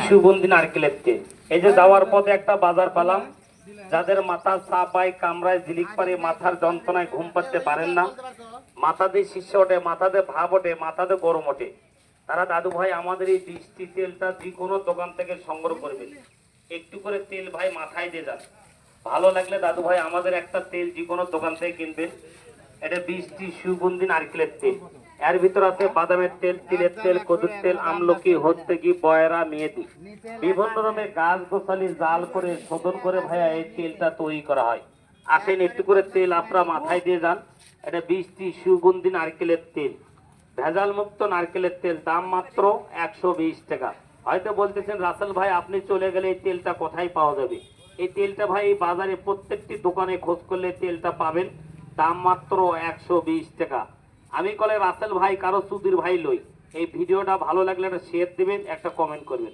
সুগন্ধি নারকেলের তেল। এই যে যাওয়ার পথে একটা বাজার পেলাম, যাদের মাথা চাপ হয়, কামড়ায়, ঝিলিক পারে, মাথার যন্ত্রণায় ঘুম পাড়তে পারেন না, মাথাতে শীর্ষে ওঠে, মাথাতে ভাব ওঠে, মাথাতে গরম ওঠে, তারা দাদু ভাই আমাদের এই বৃষ্টি তেলটা যে কোনো দোকান থেকে সংগ্রহ করবেন। একটু করে তেল ভাই মাথায় দিয়ে যান, ভালো লাগলে দাদু ভাই আমাদের একটা তেল যে কোনো দোকান থেকে কিনবেন। এটা বৃষ্টি সুগন্ধি নারকেলের তেল। এর ভিতর আছে বাদামের তেল, তিলের তেল, কদুর তেল, আমলকি, হর্তকি, বয়রা, মেথি, বিভিন্ন রকমের গাছ গোছালি জাল করে শোধন করে ভাইয়া এই তেলটা তৈরি করা হয়। আসেন একটু করে তেল আপনারা মাথায় দিয়ে যান। এটা বৃষ্টি সুগন্ধি নারকেলের তেল, ভেজাল মুক্ত নারকেলের তেল, দাম মাত্র 120 টাকা। হয়তো বলতেছেন রাসেল ভাই আপনি চলে গেলে এই তেলটা কোথায় পাওয়া যাবে? এই তেলটা ভাই এই বাজারে প্রত্যেকটি দোকানে খোঁজ করলে তেলটা পাবেন, দাম মাত্র 120 টাকা। আমি কলে রাসেল ভাই কারো সুধীর ভাই লই। এই ভিডিওটা ভালো লাগলে একটা শেয়ার দিবেন, একটা কমেন্ট করবেন।